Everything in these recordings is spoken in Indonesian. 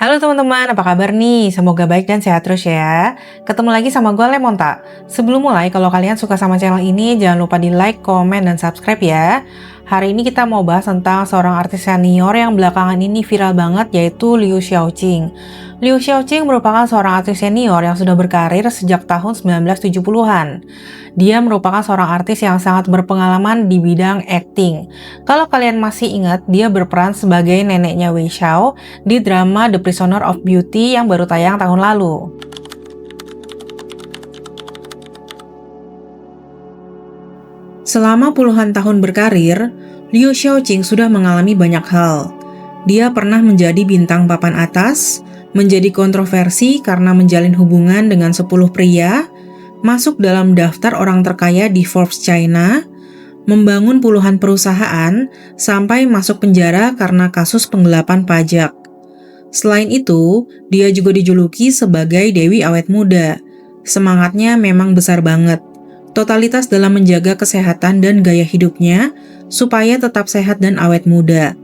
Halo teman-teman, apa kabar nih? Semoga baik dan sehat terus ya. Ketemu lagi sama gue Lemonta. Sebelum mulai, kalau kalian suka sama channel ini, jangan lupa di like, komen, dan subscribe ya. Hari ini kita mau bahas tentang seorang artis senior yang belakangan ini viral banget, yaitu Liu Xiaoqing. Liu Xiaoqing merupakan seorang artis senior yang sudah berkarir sejak tahun 1970-an. Dia merupakan seorang artis yang sangat berpengalaman di bidang acting. Kalau kalian masih ingat, dia berperan sebagai neneknya Wei Xiao di drama The Prisoner of Beauty yang baru tayang tahun lalu. Selama puluhan tahun berkarir, Liu Xiaoqing sudah mengalami banyak hal. Dia pernah menjadi bintang papan atas, menjadi kontroversi karena menjalin hubungan dengan 10 pria, masuk dalam daftar orang terkaya di Forbes China, membangun puluhan perusahaan, sampai masuk penjara karena kasus penggelapan pajak. Selain itu, dia juga dijuluki sebagai Dewi Awet Muda. Semangatnya memang besar banget. Totalitas dalam menjaga kesehatan dan gaya hidupnya supaya tetap sehat dan awet muda.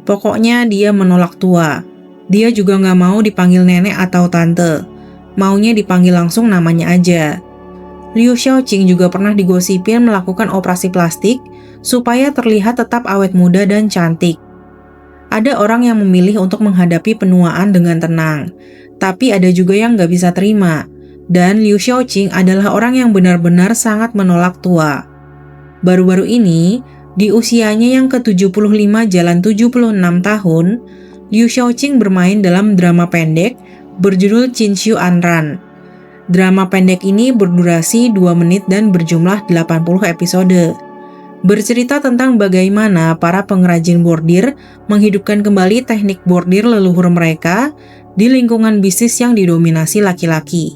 Pokoknya dia menolak tua. Dia juga nggak mau dipanggil nenek atau tante. Maunya dipanggil langsung namanya aja. Liu Xiaoqing juga pernah digosipin melakukan operasi plastik supaya terlihat tetap awet muda dan cantik. Ada orang yang memilih untuk menghadapi penuaan dengan tenang, tapi ada juga yang nggak bisa terima. Dan Liu Xiaoqing adalah orang yang benar-benar sangat menolak tua. Baru-baru ini, di usianya yang ke-75 jalan 76 tahun, Liu Xiaoqing bermain dalam drama pendek berjudul Qinxiu Anran. Drama pendek ini berdurasi 2 menit dan berjumlah 80 episode. Bercerita tentang bagaimana para pengrajin bordir menghidupkan kembali teknik bordir leluhur mereka di lingkungan bisnis yang didominasi laki-laki.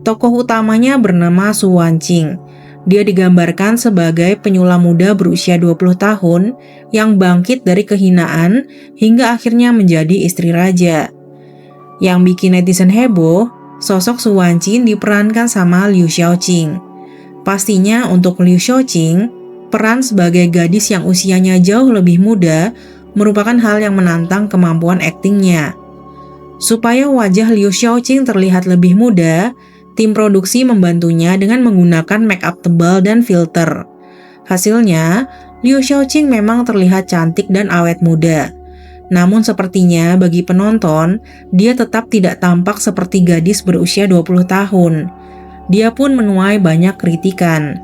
Tokoh utamanya bernama Su Wanqing. Dia digambarkan sebagai penyulam muda berusia 20 tahun yang bangkit dari kehinaan hingga akhirnya menjadi istri raja. Yang bikin netizen heboh, sosok Su Wanqing diperankan sama Liu Xiaoqing. Pastinya untuk Liu Xiaoqing, peran sebagai gadis yang usianya jauh lebih muda merupakan hal yang menantang kemampuan aktingnya. Supaya wajah Liu Xiaoqing terlihat lebih muda, tim produksi membantunya dengan menggunakan make up tebal dan filter. Hasilnya, Liu Xiaoqing memang terlihat cantik dan awet muda. Namun sepertinya bagi penonton, dia tetap tidak tampak seperti gadis berusia 20 tahun. Dia pun menuai banyak kritikan.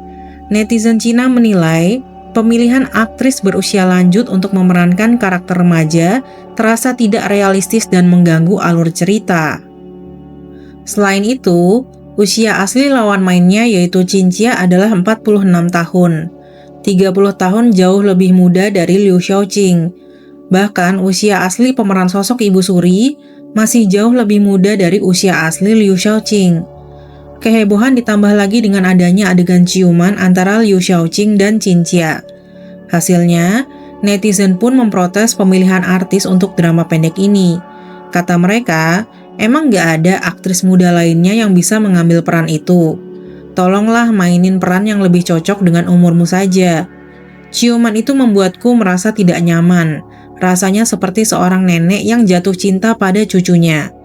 Netizen Cina menilai pemilihan aktris berusia lanjut untuk memerankan karakter remaja terasa tidak realistis dan mengganggu alur cerita. Selain itu, usia asli lawan mainnya yaitu Qinxia adalah 46 tahun. 30 tahun jauh lebih muda dari Liu Xiaoqing. Bahkan usia asli pemeran sosok Ibu Suri masih jauh lebih muda dari usia asli Liu Xiaoqing. Kehebohan ditambah lagi dengan adanya adegan ciuman antara Liu Xiaoqing dan Qinxia. Hasilnya, netizen pun memprotes pemilihan artis untuk drama pendek ini. Kata mereka, emang gak ada aktris muda lainnya yang bisa mengambil peran itu. Tolonglah mainin peran yang lebih cocok dengan umurmu saja. Ciuman itu membuatku merasa tidak nyaman. Rasanya seperti seorang nenek yang jatuh cinta pada cucunya.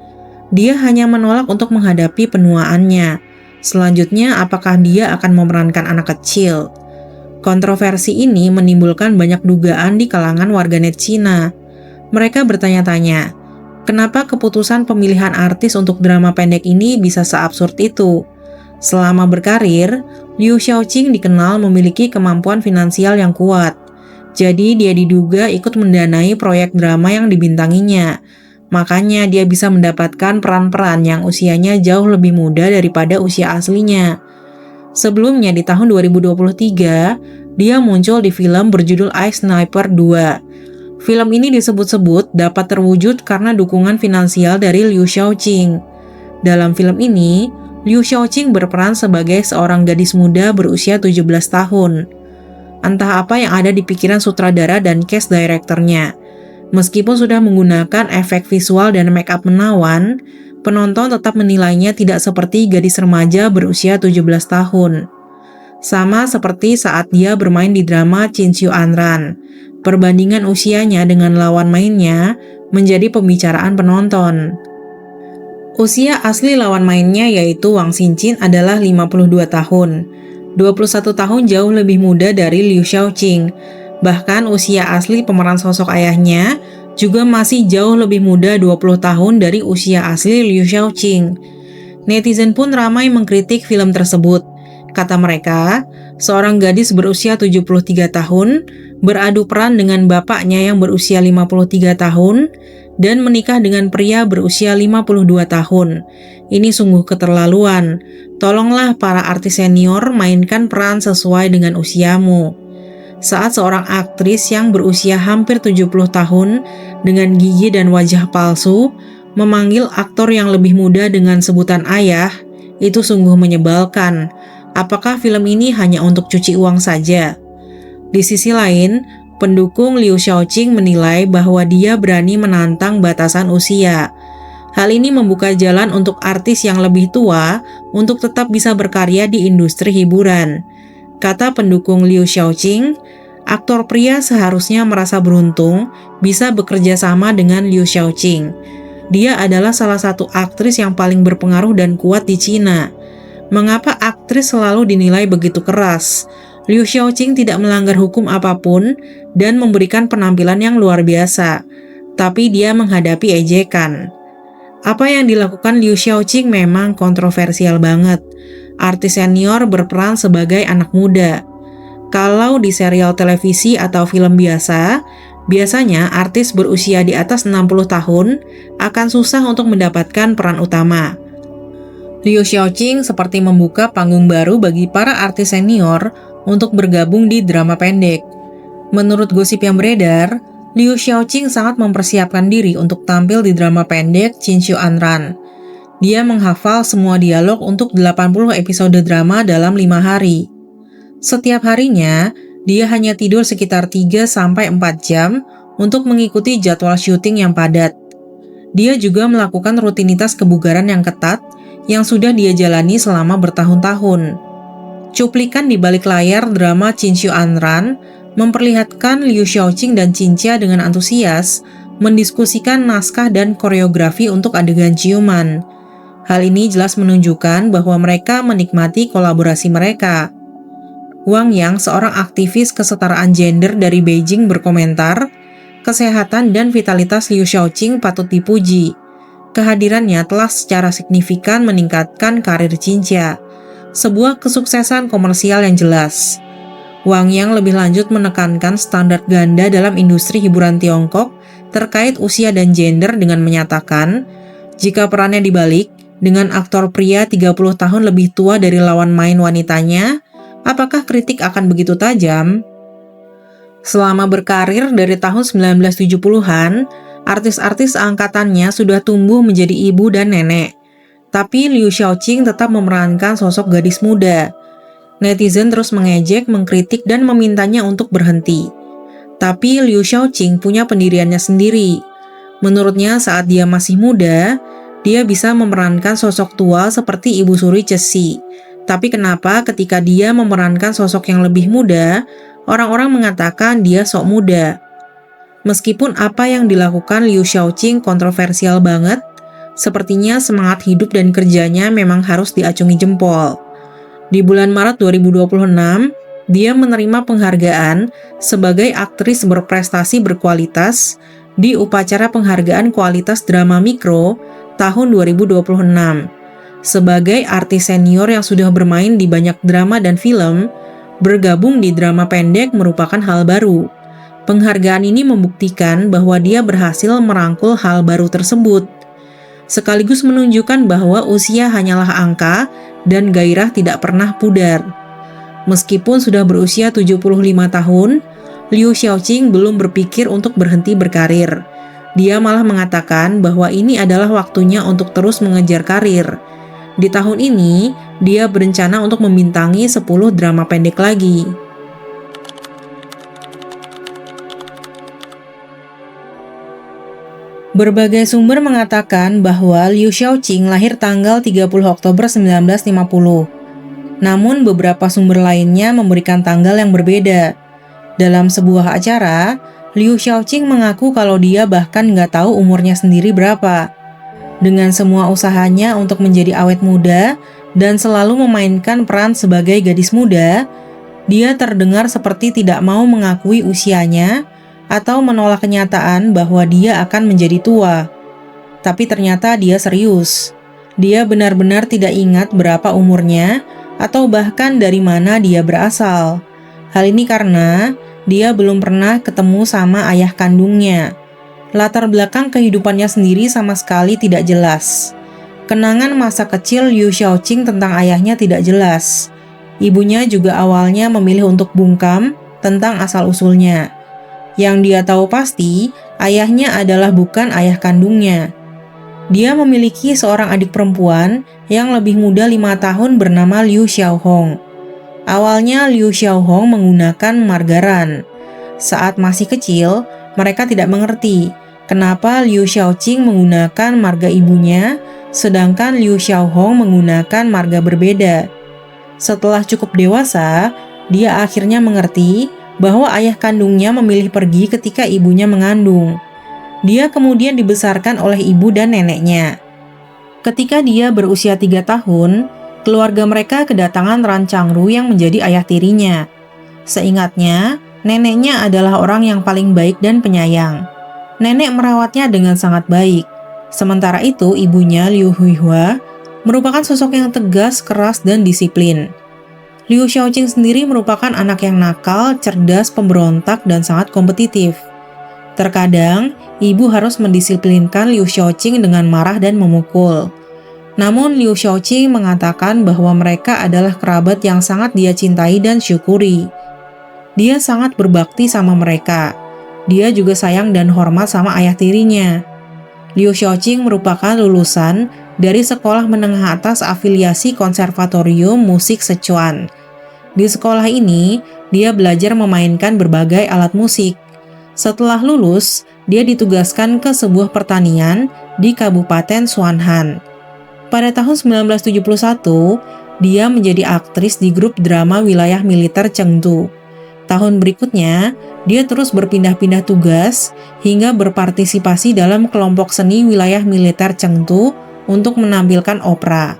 Dia hanya menolak untuk menghadapi penuaannya. Selanjutnya, apakah dia akan memerankan anak kecil? Kontroversi ini menimbulkan banyak dugaan di kalangan warganet Cina. Mereka bertanya-tanya, kenapa keputusan pemilihan artis untuk drama pendek ini bisa seabsurd itu? Selama berkarir, Liu Xiaoqing dikenal memiliki kemampuan finansial yang kuat. Jadi dia diduga ikut mendanai proyek drama yang dibintanginya. Makanya dia bisa mendapatkan peran-peran yang usianya jauh lebih muda daripada usia aslinya. Sebelumnya di tahun 2023, dia muncul di film berjudul Ice Sniper 2. Film ini disebut-sebut dapat terwujud karena dukungan finansial dari Liu Xiaoqing. Dalam film ini, Liu Xiaoqing berperan sebagai seorang gadis muda berusia 17 tahun. Entah apa yang ada di pikiran sutradara dan cast directornya. Meskipun sudah menggunakan efek visual dan make up menawan, penonton tetap menilainya tidak seperti gadis remaja berusia 17 tahun. Sama seperti saat dia bermain di drama Qinxiu Anran. Perbandingan usianya dengan lawan mainnya menjadi pembicaraan penonton. Usia asli lawan mainnya yaitu Wang Xinjin adalah 52 tahun. 21 tahun jauh lebih muda dari Liu Xiaoqing. Bahkan usia asli pemeran sosok ayahnya juga masih jauh lebih muda 20 tahun dari usia asli Liu Xiaoqing. Netizen pun ramai mengkritik film tersebut. Kata mereka, seorang gadis berusia 73 tahun beradu peran dengan bapaknya yang berusia 53 tahun dan menikah dengan pria berusia 52 tahun. Ini sungguh keterlaluan. Tolonglah para artis senior mainkan peran sesuai dengan usiamu. Saat seorang aktris yang berusia hampir 70 tahun dengan gigi dan wajah palsu memanggil aktor yang lebih muda dengan sebutan ayah, itu sungguh menyebalkan. Apakah film ini hanya untuk cuci uang saja? Di sisi lain, pendukung Liu Xiaoqing menilai bahwa dia berani menantang batasan usia. Hal ini membuka jalan untuk artis yang lebih tua untuk tetap bisa berkarya di industri hiburan. Kata pendukung Liu Xiaoqing, aktor pria seharusnya merasa beruntung bisa bekerja sama dengan Liu Xiaoqing. Dia adalah salah satu aktris yang paling berpengaruh dan kuat di Cina. Mengapa aktris selalu dinilai begitu keras? Liu Xiaoqing tidak melanggar hukum apapun dan memberikan penampilan yang luar biasa, tapi dia menghadapi ejekan. Apa yang dilakukan Liu Xiaoqing memang kontroversial banget. Artis senior berperan sebagai anak muda. Kalau di serial televisi atau film biasa, biasanya artis berusia di atas 60 tahun akan susah untuk mendapatkan peran utama. Liu Xiaoqing seperti membuka panggung baru bagi para artis senior untuk bergabung di drama pendek. Menurut gosip yang beredar, Liu Xiaoqing sangat mempersiapkan diri untuk tampil di drama pendek Qin Anran. Dia menghafal semua dialog untuk 80 episode drama dalam 5 hari. Setiap harinya, dia hanya tidur sekitar 3-4 jam untuk mengikuti jadwal syuting yang padat. Dia juga melakukan rutinitas kebugaran yang ketat yang sudah dia jalani selama bertahun-tahun. Cuplikan di balik layar drama Qin Anran memperlihatkan Liu Xiaoqing dan Qinxia dengan antusias mendiskusikan naskah dan koreografi untuk adegan ciuman. Hal ini jelas menunjukkan bahwa mereka menikmati kolaborasi mereka. Wang Yang, seorang aktivis kesetaraan gender dari Beijing, berkomentar, kesehatan dan vitalitas Liu Xiaoqing patut dipuji. Kehadirannya telah secara signifikan meningkatkan karir Qinxia, sebuah kesuksesan komersial yang jelas. Wang Yang lebih lanjut menekankan standar ganda dalam industri hiburan Tiongkok terkait usia dan gender dengan menyatakan, jika perannya dibalik, dengan aktor pria 30 tahun lebih tua dari lawan main wanitanya, apakah kritik akan begitu tajam? Selama berkarir dari tahun 1970-an, artis-artis angkatannya sudah tumbuh menjadi ibu dan nenek. Tapi Liu Xiaoqing tetap memerankan sosok gadis muda. Netizen terus mengejek, mengkritik, dan memintanya untuk berhenti. Tapi Liu Xiaoqing punya pendiriannya sendiri. Menurutnya saat dia masih muda, dia bisa memerankan sosok tua seperti Ibu Suri Cesi. Tapi kenapa ketika dia memerankan sosok yang lebih muda, orang-orang mengatakan dia sok muda? Meskipun apa yang dilakukan Liu Xiaoqing kontroversial banget, sepertinya semangat hidup dan kerjanya memang harus diacungi jempol. Di bulan Maret 2026, dia menerima penghargaan sebagai aktris berprestasi berkualitas di upacara penghargaan kualitas drama mikro tahun 2026. Sebagai artis senior yang sudah bermain di banyak drama dan film, bergabung di drama pendek merupakan hal baru. Penghargaan ini membuktikan bahwa dia berhasil merangkul hal baru tersebut, sekaligus menunjukkan bahwa usia hanyalah angka dan gairah tidak pernah pudar. Meskipun sudah berusia 75 tahun, Liu Xiaoqing belum berpikir untuk berhenti berkarir. Dia malah mengatakan bahwa ini adalah waktunya untuk terus mengejar karir. Di tahun ini, dia berencana untuk membintangi 10 drama pendek lagi. Berbagai sumber mengatakan bahwa Liu Xiaoqing lahir tanggal 30 Oktober 1950. Namun beberapa sumber lainnya memberikan tanggal yang berbeda. Dalam sebuah acara, Liu Xiaoqing mengaku kalau dia bahkan nggak tahu umurnya sendiri berapa. Dengan semua usahanya untuk menjadi awet muda dan selalu memainkan peran sebagai gadis muda, dia terdengar seperti tidak mau mengakui usianya atau menolak kenyataan bahwa dia akan menjadi tua. Tapi ternyata dia serius. Dia benar-benar tidak ingat berapa umurnya atau bahkan dari mana dia berasal. Hal ini karena dia belum pernah ketemu sama ayah kandungnya. Latar belakang kehidupannya sendiri sama sekali tidak jelas. Kenangan masa kecil Liu Xiaoqing tentang ayahnya tidak jelas. Ibunya juga awalnya memilih untuk bungkam tentang asal-usulnya. Yang dia tahu pasti, ayahnya adalah bukan ayah kandungnya. Dia memiliki seorang adik perempuan yang lebih muda 5 tahun bernama Liu Xiaohong. Awalnya Liu Xiaohong menggunakan margaran. Saat masih kecil, mereka tidak mengerti kenapa Liu Xiaoqing menggunakan marga ibunya, sedangkan Liu Xiaohong menggunakan marga berbeda. Setelah cukup dewasa, dia akhirnya mengerti bahwa ayah kandungnya memilih pergi ketika ibunya mengandung. Dia kemudian dibesarkan oleh ibu dan neneknya. Ketika dia berusia 3 tahun, keluarga mereka kedatangan Rancangru yang menjadi ayah tirinya. Seingatnya, neneknya adalah orang yang paling baik dan penyayang. Nenek merawatnya dengan sangat baik. Sementara itu, ibunya Liu Huihua merupakan sosok yang tegas, keras, dan disiplin. Liu Xiaoqing sendiri merupakan anak yang nakal, cerdas, pemberontak, dan sangat kompetitif. Terkadang, ibu harus mendisiplinkan Liu Xiaoqing dengan marah dan memukul. Namun Liu Xiaoqing mengatakan bahwa mereka adalah kerabat yang sangat dia cintai dan syukuri. Dia sangat berbakti sama mereka. Dia juga sayang dan hormat sama ayah tirinya. Liu Xiaoqing merupakan lulusan dari sekolah menengah atas afiliasi Konservatorium Musik Sichuan. Di sekolah ini, dia belajar memainkan berbagai alat musik. Setelah lulus, dia ditugaskan ke sebuah pertanian di Kabupaten Suanhan. Pada tahun 1971, dia menjadi aktris di grup drama wilayah militer Chengdu. Tahun berikutnya, dia terus berpindah-pindah tugas hingga berpartisipasi dalam kelompok seni wilayah militer Chengdu untuk menampilkan opera.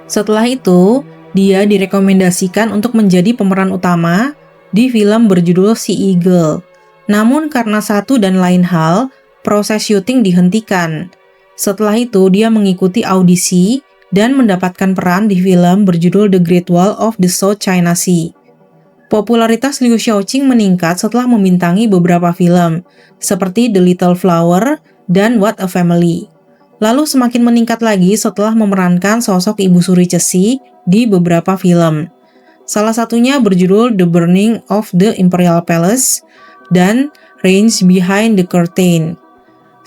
Setelah itu, dia direkomendasikan untuk menjadi pemeran utama di film berjudul Sea Eagle. Namun karena satu dan lain hal, proses syuting dihentikan. Setelah itu, dia mengikuti audisi dan mendapatkan peran di film berjudul The Great Wall of the South China Sea. Popularitas Liu Xiaoqing meningkat setelah membintangi beberapa film, seperti The Little Flower dan What a Family. Lalu semakin meningkat lagi setelah memerankan sosok Ibu Suri Cesi di beberapa film. Salah satunya berjudul The Burning of the Imperial Palace dan Range Behind the Curtain.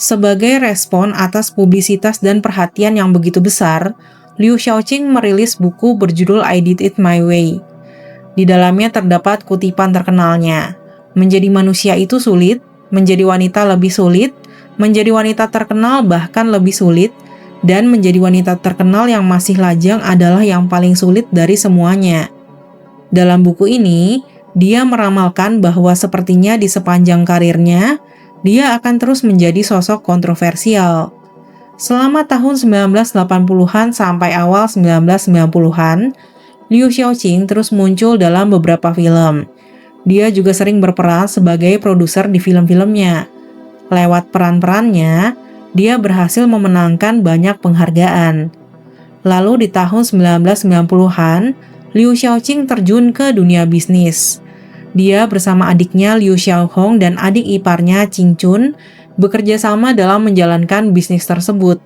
Sebagai respon atas publisitas dan perhatian yang begitu besar, Liu Xiaoqing merilis buku berjudul I Did It My Way. Di dalamnya terdapat kutipan terkenalnya, menjadi manusia itu sulit, menjadi wanita lebih sulit, menjadi wanita terkenal bahkan lebih sulit, dan menjadi wanita terkenal yang masih lajang adalah yang paling sulit dari semuanya. Dalam buku ini, dia meramalkan bahwa sepertinya di sepanjang karirnya, dia akan terus menjadi sosok kontroversial. Selama tahun 1980-an sampai awal 1990-an, Liu Xiaoqing terus muncul dalam beberapa film. Dia juga sering berperan sebagai produser di film-filmnya. Lewat peran-perannya, dia berhasil memenangkan banyak penghargaan. Lalu di tahun 1990-an, Liu Xiaoqing terjun ke dunia bisnis. Dia bersama adiknya Liu Xiaohong dan adik iparnya Qing Chun bekerja sama dalam menjalankan bisnis tersebut.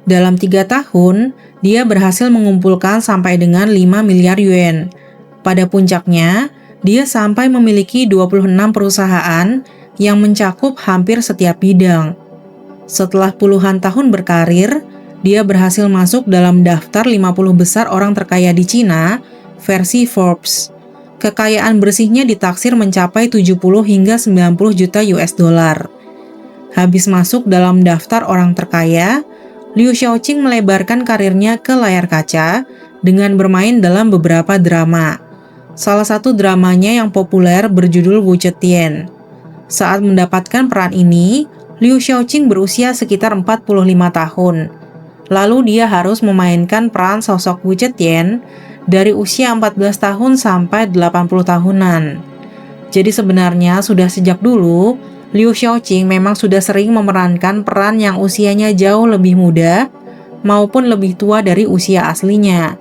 Dalam 3 tahun, dia berhasil mengumpulkan sampai dengan 5 miliar yuan. Pada puncaknya, dia sampai memiliki 26 perusahaan yang mencakup hampir setiap bidang. Setelah puluhan tahun berkarir, dia berhasil masuk dalam daftar 50 besar orang terkaya di Cina versi Forbes. Kekayaan bersihnya ditaksir mencapai 70 hingga 90 juta US dollar. Habis masuk dalam daftar orang terkaya, Liu Xiaoqing melebarkan karirnya ke layar kaca dengan bermain dalam beberapa drama. Salah satu dramanya yang populer berjudul Wu Zetian. Saat mendapatkan peran ini, Liu Xiaoqing berusia sekitar 45 tahun. Lalu dia harus memainkan peran sosok Wu Zetian dari usia 14 tahun sampai 80 tahunan. Jadi sebenarnya sudah sejak dulu, Liu Xiaoqing memang sudah sering memerankan peran yang usianya jauh lebih muda maupun lebih tua dari usia aslinya.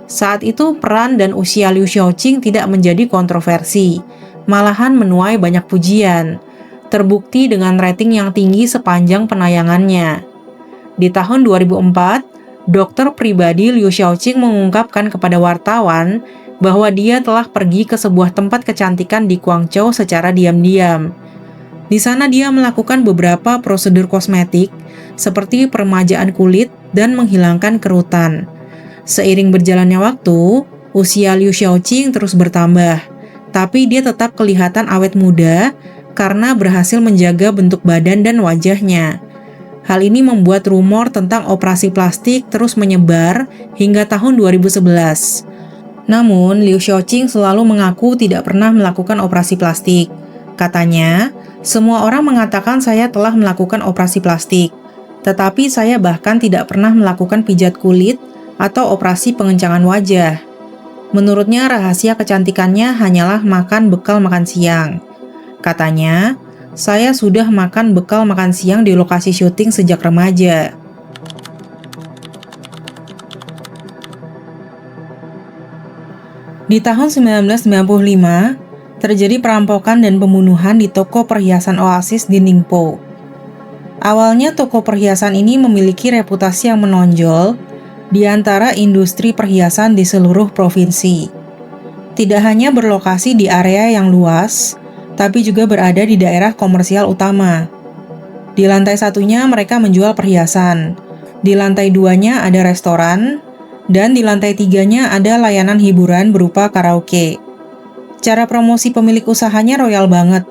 Saat itu peran dan usia Liu Xiaoqing tidak menjadi kontroversi, malahan menuai banyak pujian. Terbukti dengan rating yang tinggi sepanjang penayangannya. Di tahun 2004, dokter pribadi Liu Xiaoqing mengungkapkan kepada wartawan bahwa dia telah pergi ke sebuah tempat kecantikan di Guangzhou secara diam-diam. Di sana dia melakukan beberapa prosedur kosmetik seperti peremajaan kulit dan menghilangkan kerutan. Seiring berjalannya waktu, usia Liu Xiaoqing terus bertambah, tapi dia tetap kelihatan awet muda karena berhasil menjaga bentuk badan dan wajahnya. Hal ini membuat rumor tentang operasi plastik terus menyebar hingga tahun 2011. Namun, Liu Xiaoqing selalu mengaku tidak pernah melakukan operasi plastik. Katanya, semua orang mengatakan saya telah melakukan operasi plastik, tetapi saya bahkan tidak pernah melakukan pijat kulit atau operasi pengencangan wajah. Menurutnya, rahasia kecantikannya hanyalah makan bekal makan siang. Katanya, saya sudah makan bekal makan siang di lokasi syuting sejak remaja. Di tahun 1995, terjadi perampokan dan pembunuhan di toko perhiasan Oasis di Ningpo. Awalnya toko perhiasan ini memiliki reputasi yang menonjol di antara industri perhiasan di seluruh provinsi. Tidak hanya berlokasi di area yang luas, tapi juga berada di daerah komersial utama. Di lantai satunya mereka menjual perhiasan, di lantai duanya ada restoran, dan di lantai tiganya ada layanan hiburan berupa karaoke. Cara promosi pemilik usahanya royal banget,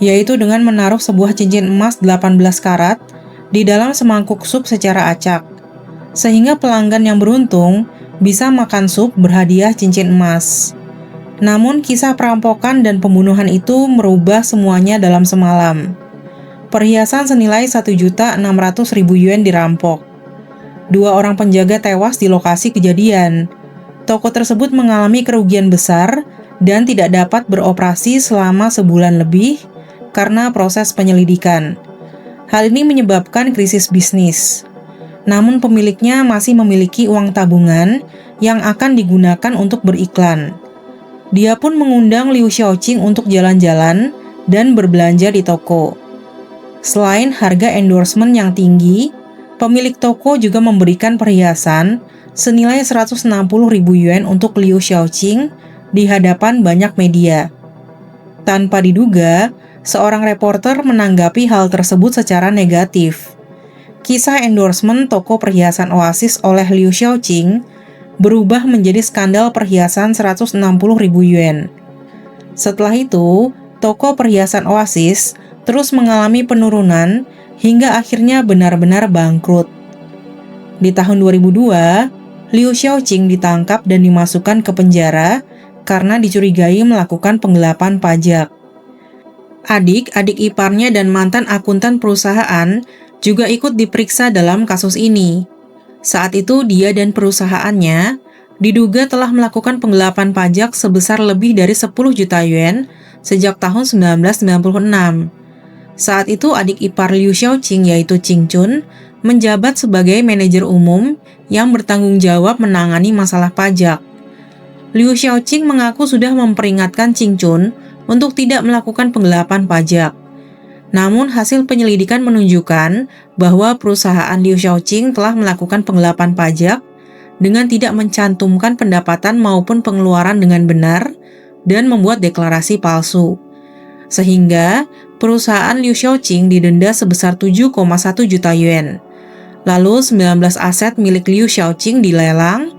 yaitu dengan menaruh sebuah cincin emas 18 karat di dalam semangkuk sup secara acak, sehingga pelanggan yang beruntung bisa makan sup berhadiah cincin emas. Namun kisah perampokan dan pembunuhan itu merubah semuanya dalam semalam. Perhiasan senilai 1.600.000 yuan dirampok. 2 orang penjaga tewas di lokasi kejadian. Toko tersebut mengalami kerugian besar dan tidak dapat beroperasi selama sebulan lebih karena proses penyelidikan. Hal ini menyebabkan krisis bisnis. Namun pemiliknya masih memiliki uang tabungan yang akan digunakan untuk beriklan. Dia pun mengundang Liu Xiaoqing untuk jalan-jalan dan berbelanja di toko. Selain harga endorsement yang tinggi, pemilik toko juga memberikan perhiasan senilai 160.000 yuan untuk Liu Xiaoqing di hadapan banyak media. Tanpa diduga, seorang reporter menanggapi hal tersebut secara negatif. Kisah endorsement toko perhiasan Oasis oleh Liu Xiaoqing berubah menjadi skandal perhiasan 160.000 yuan. Setelah itu, toko perhiasan Oasis terus mengalami penurunan hingga akhirnya benar-benar bangkrut. Di tahun 2002, Liu Xiaoqing ditangkap dan dimasukkan ke penjara karena dicurigai melakukan penggelapan pajak. Adik iparnya dan mantan akuntan perusahaan juga ikut diperiksa dalam kasus ini. Saat itu dia dan perusahaannya diduga telah melakukan penggelapan pajak sebesar lebih dari 10 juta yuan sejak tahun 1996. Saat itu adik ipar Liu Xiaoqing yaitu Qing Chun menjabat sebagai manajer umum yang bertanggung jawab menangani masalah pajak. Liu Xiaoqing mengaku sudah memperingatkan Qing Chun untuk tidak melakukan penggelapan pajak. Namun hasil penyelidikan menunjukkan bahwa perusahaan Liu Xiaoqing telah melakukan penggelapan pajak dengan tidak mencantumkan pendapatan maupun pengeluaran dengan benar dan membuat deklarasi palsu. Sehingga perusahaan Liu Xiaoqing didenda sebesar 7,1 juta yuan. Lalu 19 aset milik Liu Xiaoqing dilelang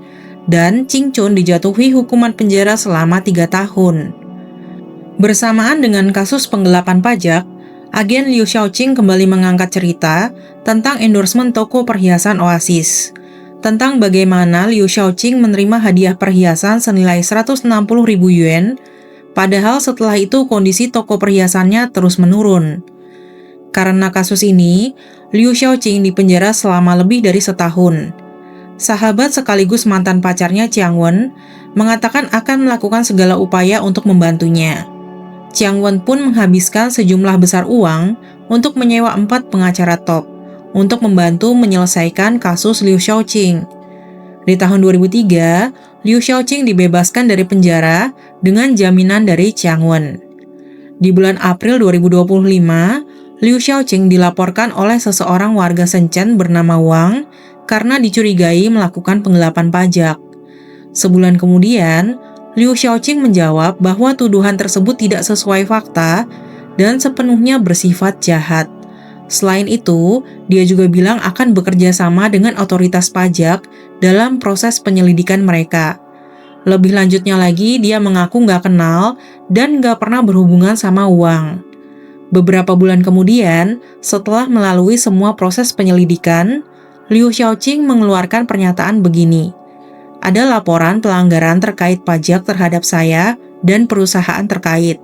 dan Qing Chun dijatuhi hukuman penjara selama 3 tahun. Bersamaan dengan kasus penggelapan pajak, agen Liu Xiaoqing kembali mengangkat cerita tentang endorsement toko perhiasan Oasis, tentang bagaimana Liu Xiaoqing menerima hadiah perhiasan senilai 160.000 yuan Padahal setelah itu kondisi toko perhiasannya terus menurun. Karena kasus ini, Liu Xiaoqing dipenjara selama lebih dari setahun. Sahabat sekaligus mantan pacarnya Chiang Wen mengatakan akan melakukan segala upaya untuk membantunya. Chiang Wen pun menghabiskan sejumlah besar uang untuk menyewa 4 pengacara top untuk membantu menyelesaikan kasus Liu Xiaoqing. Di tahun 2003, Liu Xiaoqing dibebaskan dari penjara dengan jaminan dari Chiang Wen. Di bulan April 2025, Liu Xiaoqing dilaporkan oleh seseorang warga Shenzhen bernama Wang karena dicurigai melakukan penggelapan pajak. Sebulan kemudian, Liu Xiaoqing menjawab bahwa tuduhan tersebut tidak sesuai fakta dan sepenuhnya bersifat jahat. Selain itu, dia juga bilang akan bekerja sama dengan otoritas pajak dalam proses penyelidikan mereka. Lebih lanjutnya lagi, dia mengaku nggak kenal dan nggak pernah berhubungan sama Wang. Beberapa bulan kemudian, setelah melalui semua proses penyelidikan, Liu Xiaoqing mengeluarkan pernyataan begini. Ada laporan pelanggaran terkait pajak terhadap saya dan perusahaan terkait.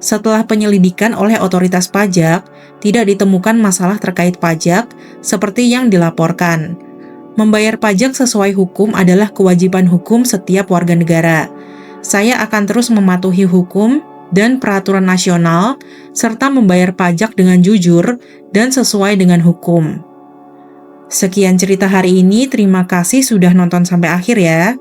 Setelah penyelidikan oleh otoritas pajak, tidak ditemukan masalah terkait pajak seperti yang dilaporkan. Membayar pajak sesuai hukum adalah kewajiban hukum setiap warga negara. Saya akan terus mematuhi hukum dan peraturan nasional, serta membayar pajak dengan jujur dan sesuai dengan hukum. Sekian cerita hari ini, terima kasih sudah nonton sampai akhir ya.